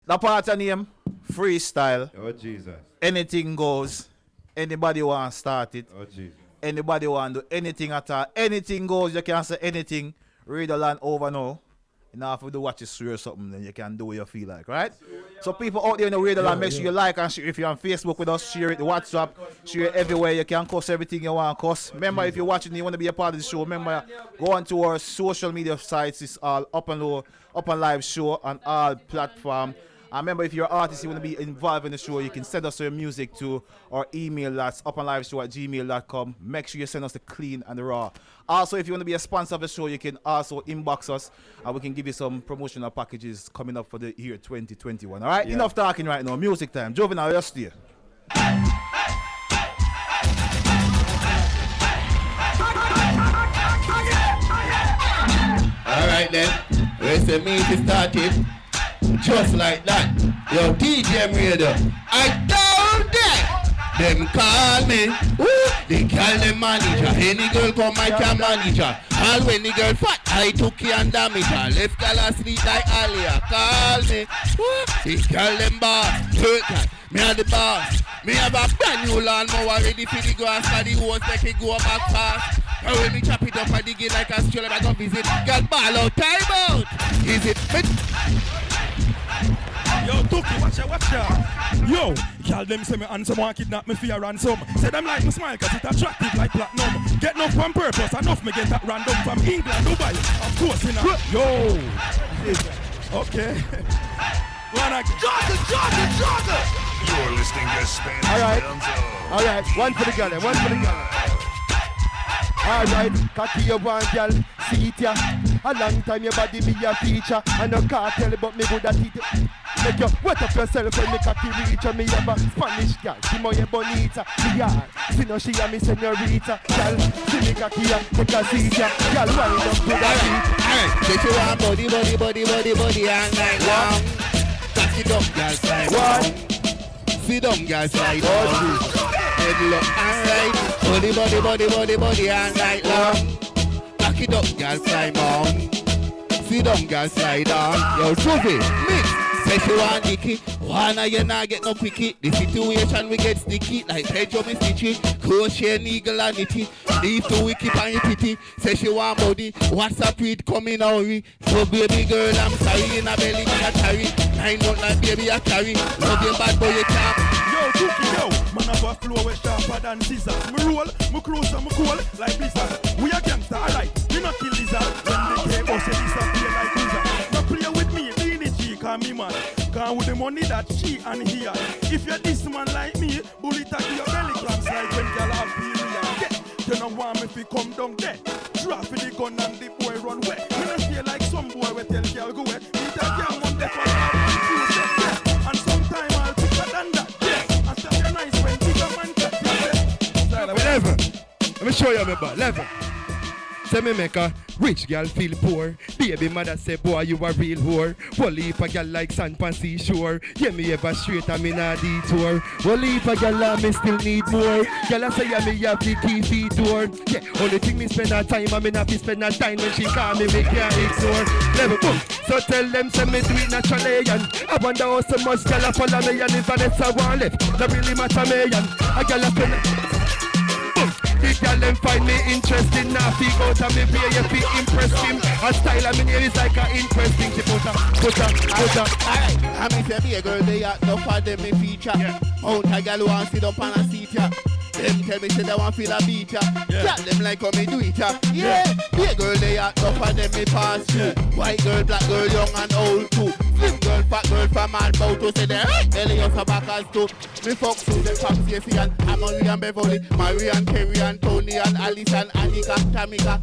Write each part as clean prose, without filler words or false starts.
The part of name, Freestyle. Oh, Jesus. Anything goes. Anybody want to start it. Oh, Jesus. Anybody want to do anything at all. Anything goes. You can say anything. Read the land over now. You know, if you do watch it or something, then you can do what you feel like, right? So people out there in the read the land, make sure you like and share. If you're on Facebook with us, share it, WhatsApp, share it everywhere. You can cuss everything you want to cuss. Remember, if you're watching, you want to be a part of the show, remember, go on to our social media sites. It's all Upnlive show on all platforms. And remember, if you're an artist, you want to be involved in the show, you can send us your music to our email, that's upnliveshow@gmail.com. Make sure you send us the clean and the raw. Also, if you want to be a sponsor of the show, you can also inbox us, and we can give you some promotional packages coming up for the year 2021. All right? Yeah. Enough talking right now. Music time. Juvenile, just here. All right, then. Where's the meeting started? Just like that. Yo, DJ Radio, I told them. Them call me. Ooh, they call them manager. Any girl come, I can manager. All when the girl fat, I took you and damage her. Left girl asleep like Alia. Call me. Ooh, they call them boss. Me are the boss. Me have a brand new lawnmower ready for the grass. For the horse make it go back fast. And when me chop it up and dig it like a stroller, I go visit. Girl ball out, time out. Is it fit? Yo, Itookie, watch ya. Yo, y'all them say me handsome, want kidnap me for a ransom. Say them like me smile cause it attractive like platinum. Get enough on purpose, enough me get that random from England, Dubai. Of course, you know. Yo. Okay. Jogger. You're listening to Spanish. Alright, one for the girl. Alright, cocky you want, girl, see it ya. A long time your body be a feature. I no can't tell but me good at it. Make you wet up yourself when me cocky reach. And me have a Spanish girl, she more bonita. Me yard, see no she a me señorita. Girl, see me cocky ya, take a seat ya. Girl, wind up to the beat. Say she want body all night long. Cock it up, girl, slide down. Sit down, girl, slide down. Head look alright. Body all night long. Cock it up, girl, slide down. Sit down, girl, slide down. Yo, trophy, mix. Say she want dicky, wanna you not get no picky. The situation we get sticky, like Pedro me stitchy. Crochet, needle and nitty. Leave to wiki pan your pity. Say she want body, what's up with coming out? So baby girl, I'm sorry, in a belly me a carry. 9 months like baby I carry. Love your bad boy you can't. Yo, Itookie, yo, man have a flow with sharper than scissors. Me roll, me close and me cool like blizzard. We a gangster, alright, we not kill lizard. When they came out, say disappear like wizard. Now play with me, Beenie G, call me man. Cause with the money that she and he had. If you're this man like me, bullet at your belly cramps like when y'all have period. Yeah, you don't want me to come down there. Drop the gun and the boy run away. You don't feel like some boy will tell y'all go away. Meet a girl one day for all yeah. And sometime I'll pick her than that. Yeah, and stop your nice when bigger man cut your Level. Let me show you my bad. Level. Say me make a rich girl feel poor. Baby mother say boy you a real whore. Well if a girl like sand pan seashore. Yeah me ever straight and me not detour. Well if a girl me still need more. Girl I say yeah me have the key feet door. Yeah only thing me spend her time and me not be spend her time when she call me can't ignore. Level boom. So tell them say me do it naturally and I wonder how so much girl a follow me and if Vanessa want left. Not really matter me and a girl a spend. The girl them find me interesting. Now fig out of me pay you fi impress him. A style of me name is like a interesting. She put her. Alright, I mean say be a girl they are no for them me feature. Out a girl want sit up on a seat ya. Them tell me say they want feel a beat ya. Tell them like how me do it ya. Yeah, be a girl they are no for them me pass through. White girl, black girl, young and old too. Slim girl, fat girl from all bout to say they Elias a backers too. Me fuck through them from Stacey and Amory and Beverly, Marie and Kerry and Tony and Alice and Annika, Tamika,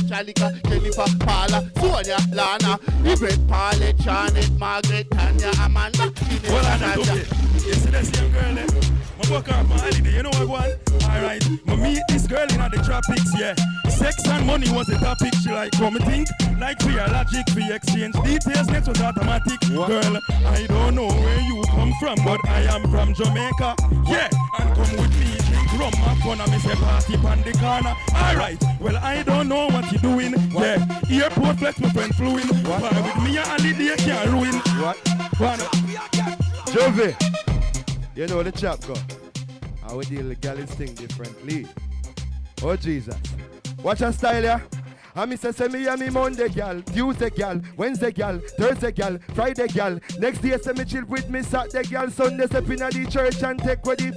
Shalika, Jennifer, Paula, Sonia, Lana, Yvette, Paulette, Janet, Margaret, Tanya, Amanda. Well, I know it. You see that same girl there? My work out my holiday, you know what I want? Alright, I meet this girl in the tropics, yeah. Sex and money was the topic, she like come think. Like we are logic, we exchange details, next was automatic. What? Girl, I don't know where you come from, but I am from Jamaica. Yeah, and come with me, drink rum, have fun, and me say party on the corner. Alright, well I don't know what you doing. What? Yeah, airport flex my friend flew in. But with me a holiday can't ruin. What? Jovi, you know the chap go. How we deal with gals thing differently. Oh Jesus. Watch a style, yeah. And me say me and me Monday gal, Tuesday gal, Wednesday gal, Thursday gal, Friday gal. Next day say me chill with me Saturday gal, Sunday step in the church and take with it.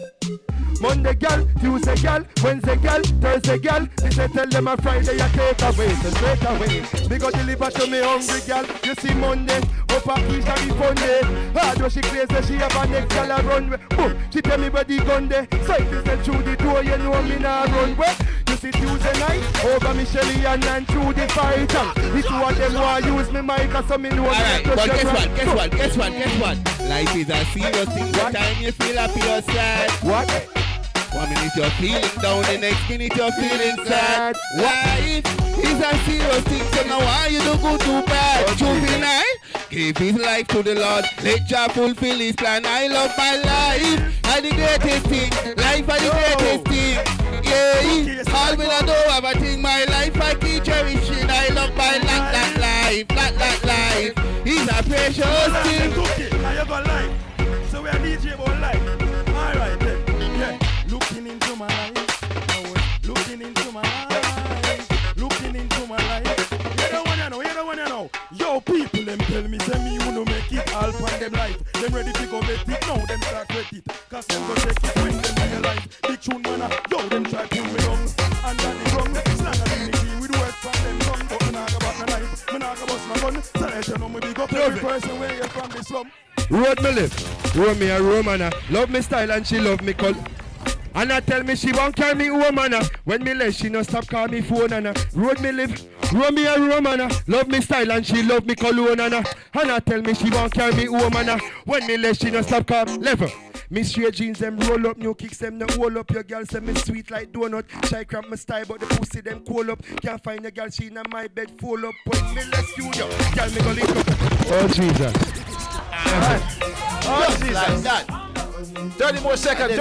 Monday gal, Tuesday gal, Wednesday gal, Thursday gal. Me say tell them a Friday I take away, so straight away. Me go deliver to me hungry gal. You see Monday, up a piece of me Sunday. Hard when she crazy, she have a next gal a run. Boom, she tell me where the gun there. So if you step through the door, you know me nah run. Well, you see Tuesday night, over me Shelly and through the fight. The two of them want use me mic, so me know. Alright, but guess what? Life is a serious thing. The time you feel happy or sad. What? 1 minute you're feeling down, the next minute you're feeling sad. Life is a serious thing, so now why you don't go too bad? Juvenile gave his life to the Lord, let Jah fulfill his plan. I love my life, I the greatest thing. Life are the greatest thing. Yeah, all me I know have a thing. My life I keep cherishing. I love my life. He's a precious thing. Itookie, now you got life. So we are DJ about life. Alright then. Yeah. Looking into my life. Looking into my life. Looking into my life. You don't wanna know. Yo, people, them tell me, say me, you no make it all from them life. Them ready to go get it, now them start get it. Cause them go take it when them realize. Big tune man, yo, them try pull me down. And that is wrong. Slang a Beenie G, we do work from them gun. But me nah go back my knife, me nah go bust my gun. So let you know me big up every person where you from the slum. Road me live, road me a Romana. Love me style and she love me call. And I tell me she won't carry me woman. When me left, she no stop call me phone. Road me live, road me a Romana. Love me style and she love me cologne. And I tell me she won't carry me woman. When me left, she no stop call level. Me straight jeans them roll up, new kicks them no roll up. Your girl say me sweet like donut. Shy cramp my style, but the pussy them cool up. Can't find a girl, she in my bed full up. When me left studio, girl me go link up. Oh Jesus. Oh Jesus. Like that. 30 more seconds.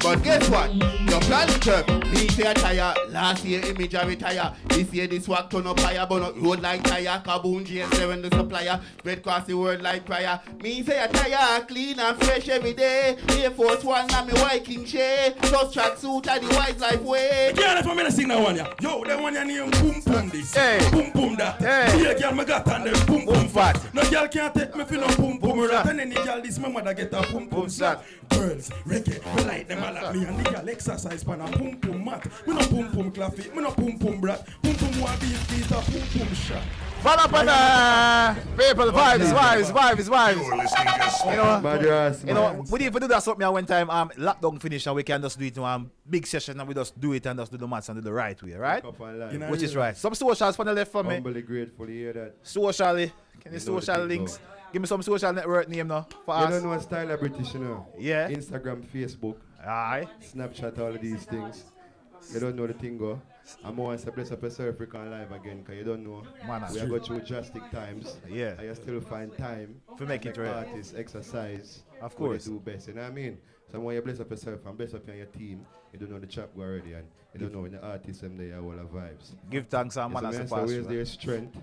But guess what? Your plan is up. This year tire, last year image I retire. This year this walk turn up higher, but not road like tire. Kaboom GS7 the supplier. Spread across the world like prayer. Me say a tire, clean and fresh every day. Air Force One and me Viking shade. Plus track suit and the wise life way. Yeah, that's what me sing that one, yeah. Yo, that one you name boom boom this. Hey. Boom boom that. Hey. Yeah, girl, me got on them boom boom fat. No girl can't take me for no boom boom rat. And any girl this my mother get a boom boom sat. Girls, reggae, me like them all like me. And the girl exercise pan a boom boom mat. Me no boom boom claffy, me no boom boom brat. Boom boom one beat a boom boom shot. Pada. People, vibes. You're listening to Spin. You know, we need to do that something one time. Lockdown finish and we can just do it in big session and we just do it and just do the maths and do the right way, right? Which is right. Some socials for the left for me. Humbly grateful to hear that. Socially, can you social links? Give me some social network name now for us. You don't know Stylaa British, you know? Yeah. Instagram, Facebook, Aye. Snapchat, all of these things. You don't know the thing go. I'm going to bless up yourself live again because you don't know. Man, we are going through drastic times. Yeah. And you still find time to make it right. Artists exercise. Of course. What you do best. You know what I mean? So when you bless up yourself and bless up your team, you don't know the chap go already and you don't know when the artists and they are all the vibes. Give thanks and manners to pass. Where's their strength?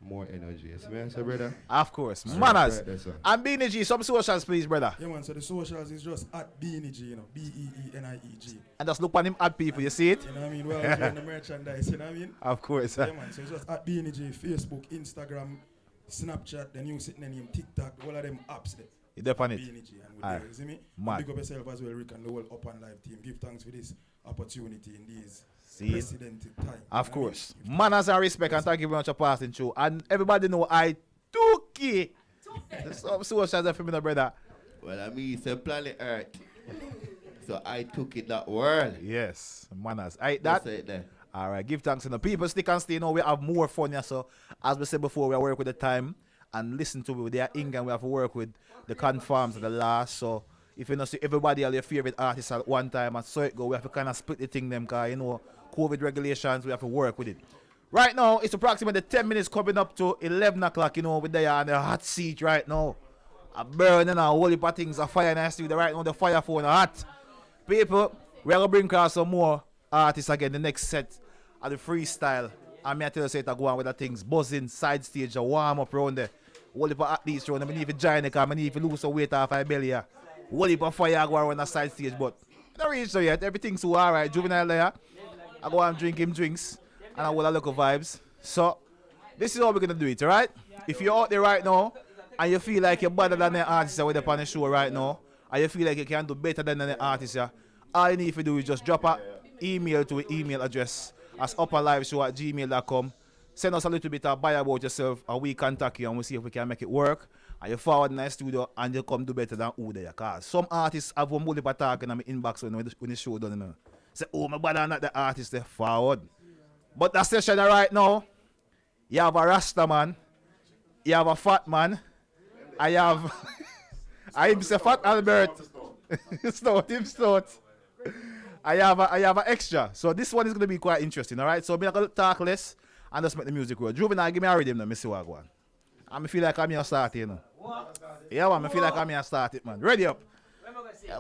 More energy. Yes, man, so brother. Of course. Manners. Right, and Beenie G, some socials, please, brother. Yeah, man, so the socials is just at Beenie G, you know, BEENIEG. And just look on him at people, you see it? You know what I mean? Well, we're doing the merchandise, you know what I mean? Of course. Yeah, man, so it's just at Beenie G, Facebook, Instagram, Snapchat, the new sitting name, TikTok, all of them apps there. You dep on it. Beenie G, and with there, you see me? Mad. Big up yourself as well, Rick, and the whole Upnlive team. Give thanks for this opportunity in these precedented time. Of course. Manners and respect, and thank you very much for passing through. And everybody know Itookie. Some socials for me, brother. Well, I mean, it's a planet Earth. So Itookie.world. Yes, manners. That. That's it there. All right, give thanks to the people. Stick and stay. You know, we have more fun here. So, as we said before, we work with the time and listen to their ink, and we have to work with the confirms and the last. So, if you know, see everybody are your favorite artists at one time, and so it go, we have to kind of split the thing, them, because, you know, COVID regulations, we have to work with it. Right now, it's approximately 10 minutes coming up to 11 o'clock, you know, with they are on the hot seat right now. A burning and a whole heap of things, a fire in the studio right now, the fire phone hot. People, we're going to bring across some more artists again, the next set of the freestyle. And me I tell you, say to go on with the things, buzzing, side stage, a warm up around there. Whole heap of athletes round. I need to join the car. I need to lose some weight off my belly. Whole heap of fire go on the side stage, but I don't reach there yet. Everything's so alright. Juvenile there. I go and drink him drinks and I will look of vibes. So this is how we're gonna do it, alright? If you're out there right now and you feel like you're better than the artist with up on the show right now, and you feel like you can do better than the artist, all you need to do is just drop an email to an email address as upnliveshow@gmail.com. Send us a little bit of bio about yourself and we contact you and we'll see if we can make it work. And you forward in the studio and you come do better than who they are. Cause some artists have one multiple talk in my inbox when the show done. You know. Say, oh, my brother not the artist, they forward. But that session right now, you have a Rasta man, you have a fat man, I have I say Fat Albert. Stout. I have an extra. So this one is gonna be quite interesting, alright? So I'm gonna talk less and just make the music roll. Juvenile, give me a rhythm now, me see what I go on. I feel like I'm here start, you know. What? Yeah, man, I feel like I'm here start it, man. Ready up.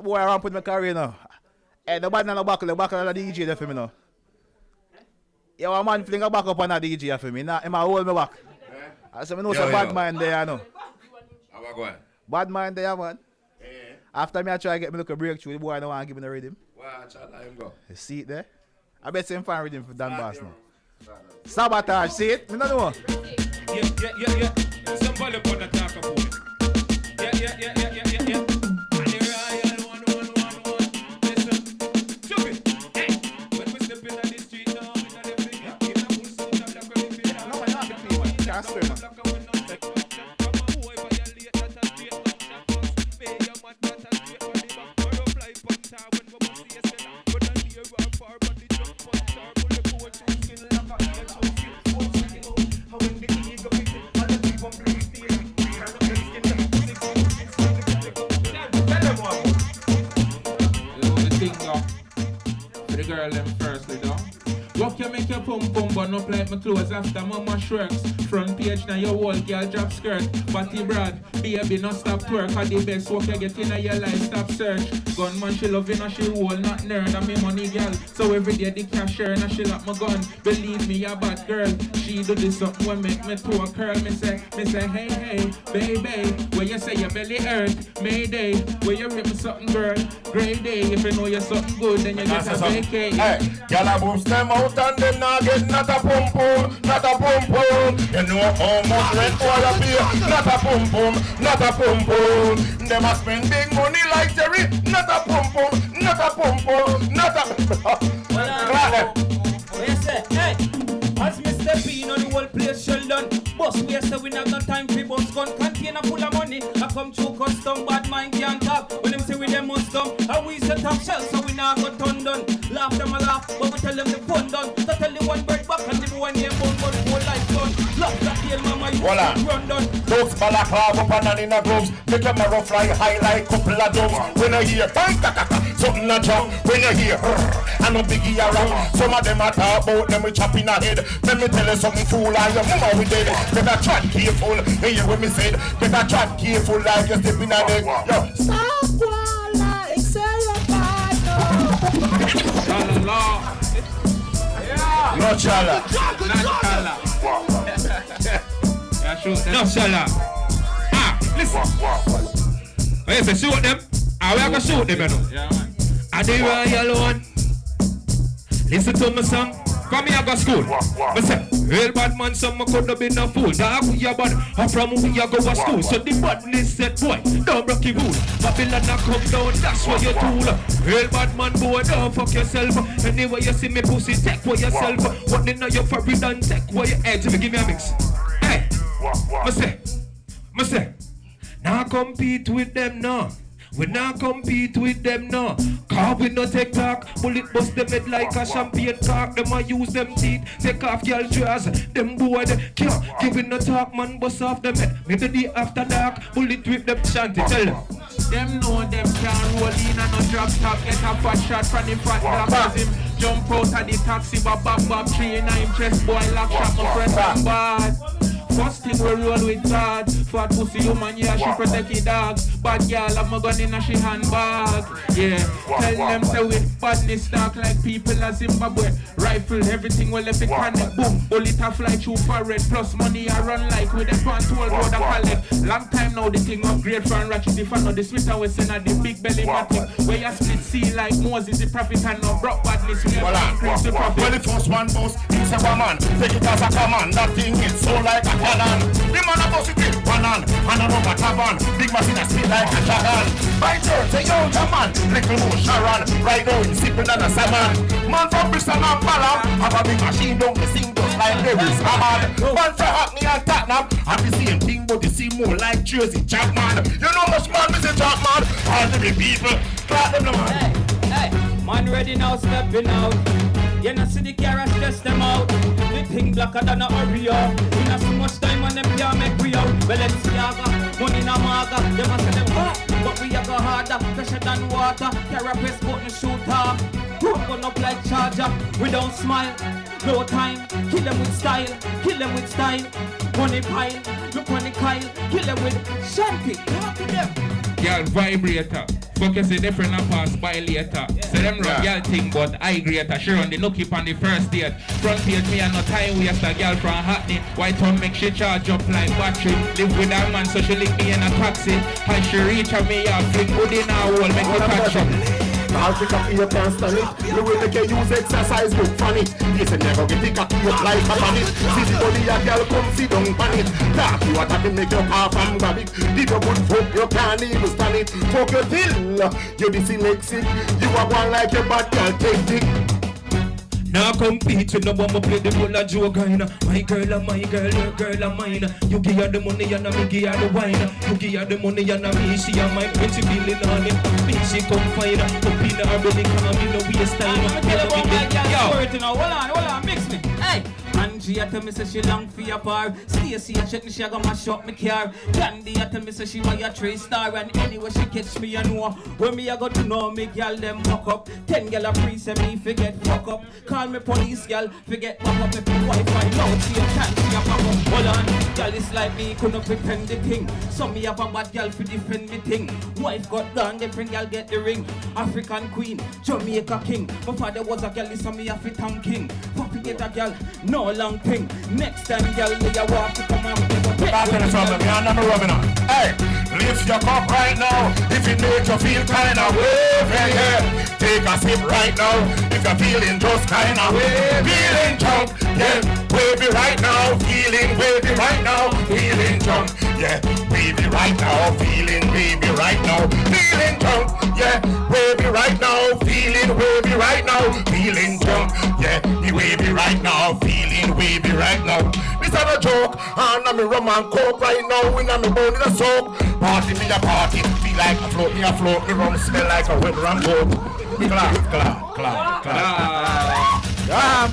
Boy, I ramp with my career now. Hey, nobody on the back of the DJ there for me now. Yeah, man, fling a back up on the DJ for me. Now, I'm hold me back. I say, I know some bad mind there, you know. How about going? Bad mind there, man. After me, I try to get me look a breakthrough, the boy don't want to give me the rhythm. Watch out, let him go. You see it there? I bet him find rhythm for Dan Bass now. Sabotage, see it? Me don't know. Yeah. Somebody put the talk about it. Yeah. And the Royal one. Listen, chuck it. Hey, when we step in the street now, we know the big. In the full suit of the curry. No, I have to pay, man. Can't swear, man. Walk you make your pum bun up like my clothes after mama shirks. Front page now your whole girl drop skirt. Body broad, baby no stop twerk. Or the best walk you get in your life, stop search. Gunman she loving her, she whole not nerd. And me money girl, so every day the cashier and she lock my gun. Believe me, a bad girl. She do this something when make me to a curl. Me say, hey, baby. Where you say your belly hurt, Mayday. Where you rip me something girl, Grey Day. If you know you're something good, then you get a vacay. Hey, y'all a boost them out and them now get not a pum pum. You know how much rent for a beer, not a pum pum. Them a spend big money like Jerry, not a pum pum. Not a. What you say? Hey, as Mr. Bean on the whole place shell done. Boss, we say we have no time for boss gun. Container full of money. I come through custom, bad mind can't talk. When them say we them must come, and we set up shell so we now got turn done. Laugh them a laugh, but we tell them the fun done. So tell the one bird back and the boy name bone, but whole life done. Love that deal, mama, you run done. Dogs balaclava up and in a gloves. Make them a rough fly high like couple of dogs. When I hear bang, something a jump. When you hear and a biggie around. Some of them a talk about them we chop in a head. Let me tell you something fool and your mama we dead. Better tread careful, hear what me said. Better tread careful like you step in a leg. Yo, stop like say your partner. No chala. No shala. Listen. When you say shoot them, we are gonna shoot them, you know. Yeah, man. And the Royal one. Listen to my song. Come here, go school. I say, real bad man, some could have been a fool. Dog, we are bad. I'm from we are go to school. So the badness said, boy, don't break your rule. Babylon a come down, that's what you tool. Real bad man, boy, don't fuck yourself. Anyway you see me pussy, take for yourself. What in your forbidden, take what your edge. Give me a mix. Hey, I say, now compete with them now. We not compete with them now. Cause we no take talk. Bullet bust them head like a champagne cork. Them a use them teeth. Take off y'all drawers. Them boy they can't give it no talk. Man bust off them head. Maybe the after dark. Bullet whip them Shanti. Tell them. Them know them can't roll in and no drop top. Get a fat shot from the fat black. Cause him jump out of the taxi. Bab tree in him chest. Boy lock shot my friend. Bad. First thing we roll with God. Fat pussy human, yeah, she protect the dogs. Bad girl have my gun in a she handbag. Yeah, tell them say with badness talk like people of Zimbabwe. Rifle, everything well if it connect. Boom, bullet a fly through forehead. Plus money I run like with the pants whole road a collect. Long time now the thing upgrade from ratchet. If I know the Smith and Wesson at the big belly matic. Where you split sea like Moses the prophet and no broke badness. We have increase the profit. Well, the first one boss, he's a woman. Take it as a command. That thing is so like a cannon. The man a boss it with one hand and a rubber taban. Big machine a speed like a dragon. By turn, say yo, the man. Little more Sharon. Right now, he's sipping than a salmon. Man from Bristol and Ballard. Have a big machine down the sing just like Lewis Hamad. Man from Hackney and Tottenham. Have the same thing, but they see more like Jersey Chapman. You know much man, Mr. Chapman. All the big people, clap them, man. Hey, man ready now, stepping out. You know see the carrots, stress them out. The thing blacker than a Oreo. We not so much time on them can't make we out. Balenciaga, money na maga. Them a say them hot, but we a go harder. Fresher than water, carapace button shooter. Gun up like charger, we don't smile. No time, kill them with style. Kill them with style. Money pile, look on the Kyle. Kill them with Shanti, talk to them. Girl vibrator. Focus is different and pass by later. So them run girl thing but I greater. She run the nookie on the first date. Front page me and no time waste a girl from Hackney. White one make she charge up like battery. Live with her man so she lick me in a taxi. As she reach her me a flick hood in her wall make me catch her. I'll pick up you can't stand it. You will make you use exercise look funny. This never get pick up you like a panic. See the body a girl come sit down pan it. Talk you a tap make your half and grab it. Did you good folk you can't even stand it. Fuck your till you dyslexic. You are one like your bad girl take it. Now compete with no one play the role of Joe Gina. My girl and my girl, your girl and mine. You give her the money and I give her the wine. You give her the money and I me she and my pretty feeling on it. Me she come find her, up in her belly, come in the waste time. I'm tell about my girl story now. Hold on, mix me. Hey. Angie a tell me say she long for your par. Stacey a check me she a go mash up me car. Candy a tell me say she want a 3-star. And anyway she catch me and know when me a go to know me girl them fuck up. 10 girl a free say me forget fuck up. Call me police girl forget fuck up. If you Wi-Fi loud see a can she a pop up. Hold on, girl it's like me couldn't pretend the thing. So me have a bad girl for defend me thing. Wife got done different girl get the ring. African queen, Jamaica king. My father was a girl so me a fit and king. Papi get a girl no long thing. Next time, girl, we a walk to come and back to the problem, me and I'm rubbing on. Hey, lift your cup right now. If it makes you feel kind of wavy, yeah. Take a sip right now. If you're feeling just kind of wavy, feeling drunk, yeah. Wavy right now, feeling wavy right now, feeling drunk, yeah. Wavy right now, feeling wavy right now, feeling drunk, yeah. Wavy right now, feeling wavy right now, feeling drunk, yeah. Wavy right now, feeling wavy right now. This is a joke, and I'm a rum and coke right now. When I'm a bone in a soak, party me a party, feel like a float, me a float, me rum smell like a wet rum coke. Clap.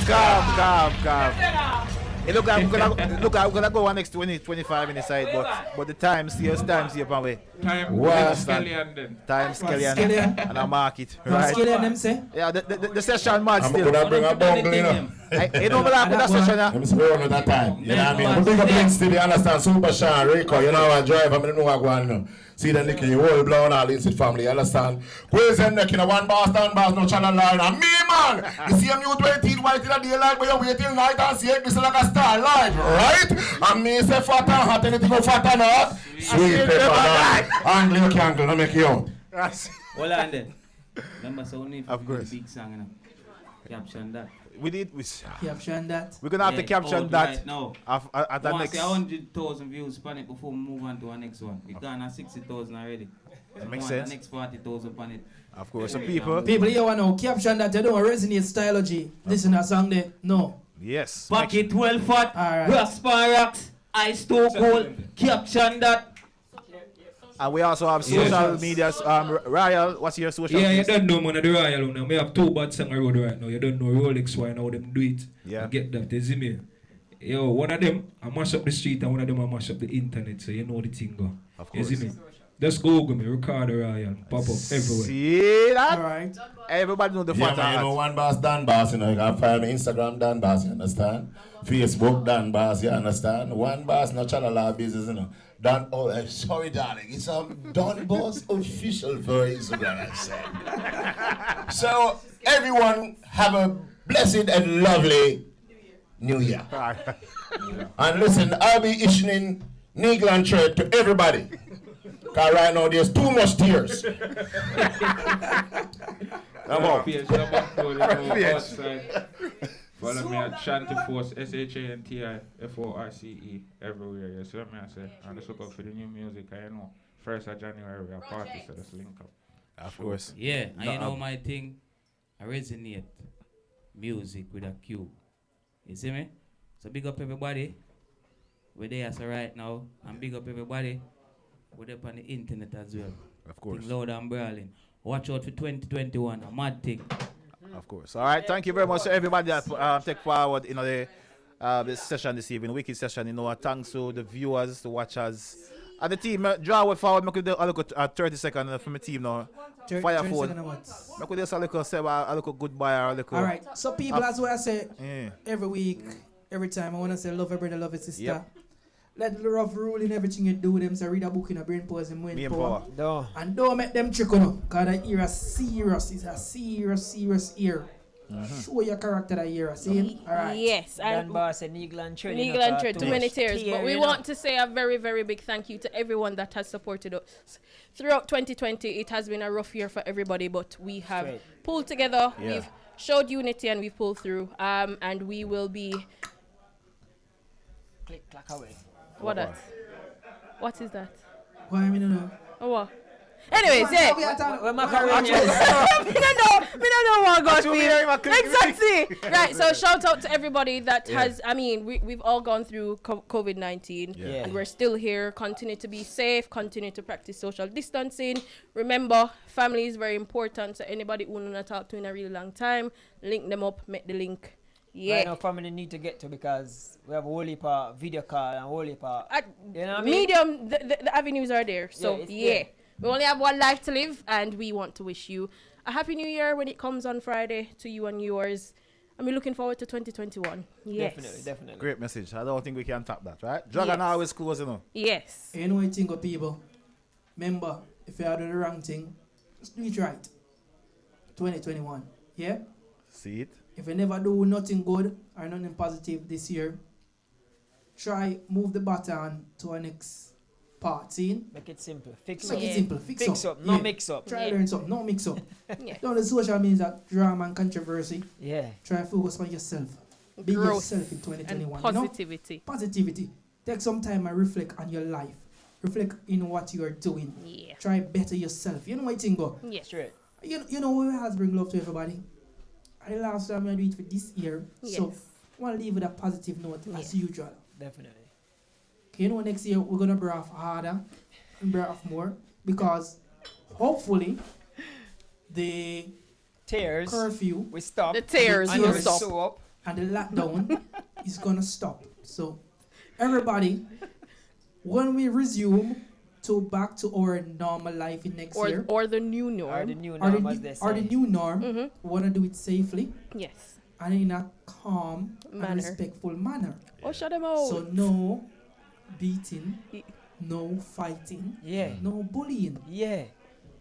Calm. Hey, look, I'm gonna go on next 20-25 minutes side, but the time's here, pan way. Time Skellyan then. Time Skellyan and I mark it. Right? Skellyan them say? Yeah, the session mad I'm still. gonna bring a bungle, you know. You know what I'm session now? I'm swearing at that time. You know what I mean? I'm big up links still, you understand? Super Sean, Rico, you know I drive, I mean, know what I'm going on. See the nick in your whole blown all inside family, you understand? Where's them neck in a one bar, stand bars, no channel line, and me man! You see him you 18 white in the daylight, but you wait till night and see it, this is like a star live, right? And me say fat and hot, anything go fat and hot? Sweet pepper, man. Angle you can't no make you out. Hold on then. Remember so only Of course. big song, you know? Caption that. Caption that. We're gonna have to caption that right now. At the next. 100,000 views on it before we move on to our next one. We've gone at 60,000 already. That makes sense. The next 40,000 on it. Of course, so people you want to caption that you don't resonate Stylaa G. Listen to a song there. No. Yes. Pocket well fat. Alright. Rocks Parax. Ice too cold. Caption that. And we also have social medias. Royal, what's your social media? media? You don't know man of the Royal now. We have 2 bad songs on the road right now. You don't know Rolex why now them do it. Yeah. You get that, you see me? Yo, one of them I mash up the street and one of them I mash up the internet, so you know the thing go. Of course. You see me? Just Google me, Ricardo Rawal. Pop up everywhere. See that? Alright. Everybody know the Yeah, fat man, you know, hat. one boss, Dan Boss, you know, you can find me Instagram, Dan Boss, you understand? Facebook, Dan Boss, you understand? One boss, no chalala business, you know. Dan, oh, sorry, darling, it's Don Boss official for Instagram, I said. So, everyone, have a blessed and lovely New Year. And listen, I'll be issuing Negland shirt to everybody. Because right now, there's too much tears. Come on. Follow me at Shanti Force, ShantiForce, everywhere. You see what I say? And just look out for the new music. I know 1st of January we are party, so just link up. Of course. Yeah, and you know my thing, I resonate music with a Q. You see me? So big up everybody. We're there so right now. And big up everybody. We're up on the internet as well. Of course. Think loud and brawling. Watch out for 2021, a mad thing. Of course. All right. Thank you very much to everybody that take forward this session this evening, wicked session. Thanks to the viewers, the watchers, and the team. Draw forward. Make a little 30 seconds from the team now. Fire forward. Make just a little goodbye or a little. All right. So people, as well, I say every week, every time, I want to say love a brother, love a sister. Yep. Let the rough rule in everything you do. Them say read a book in a brain pause and win power. And don't make them trick on you. Because that era serious. It's a serious era. Show your character that era. See? Alright. Yes. Dan Boss and Eagle and Trade. Eagle and Trade, too many tears. But we want to say a very, very big thank you to everyone that has supported us. Throughout 2020, it has been a rough year for everybody, but we have pulled together. Yeah. We've showed unity and we've pulled through. And we will be... Click, clack away. What that? What is that? Why I mean no. Oh what? Anyways, yeah. We don't know what God feels. Exactly. Right. So shout out to everybody that has. I mean, we've all gone through COVID-19, and we're still here. Continue to be safe. Continue to practice social distancing. Remember, family is very important. So anybody who not talk to in a really long time, link them up. Make the link. Yeah. Right now, family need to get to because we have a whole heap of video call and a whole heap of, you know what I mean? Medium, the avenues are there. So, yeah. We only have one life to live, and we want to wish you a happy new year when it comes on Friday to you and yours. And we're looking forward to 2021. Yes. Definitely. Great message. I don't think we can top that, right? Dragon always close, you know. Yes. You know what I think of people? Remember, if you are doing the wrong thing, just do it right. 2021. Yeah? See it? If you never do nothing good or nothing positive this year, try move the button to our next part. See? Make it simple. Fix up. No mix up. Try learn something. No mix up. Don't the social media drama and controversy. Yeah. Try focus on yourself. Be yourself in 2021. And positivity. You know? Positivity. Take some time and reflect on your life. Reflect in what you are doing. Yeah. Try better yourself. You know what I think? Yeah. Straight. You know what has bring love to everybody? The last time I do it for this year, so I want to leave with a positive note as usual. Definitely. Okay, you know, next year we're gonna breathe harder and breathe more because hopefully the tears curfew we stop. The tears will stop, and the lockdown is gonna stop. So everybody, when we resume back to our normal life in next year. Or the new norm. Or the new norm, as they say. Or the new norm. We want to do it safely. Yes. And in a calm and respectful manner. Oh, shut them out. So no beating, no fighting, no bullying. Yeah.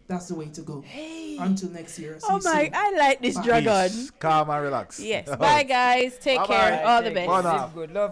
That's the way to go. Hey. Until next year. Oh my, I like this dragon. Calm and relax. Yes. Bye, guys. Take care. All the best. Good love.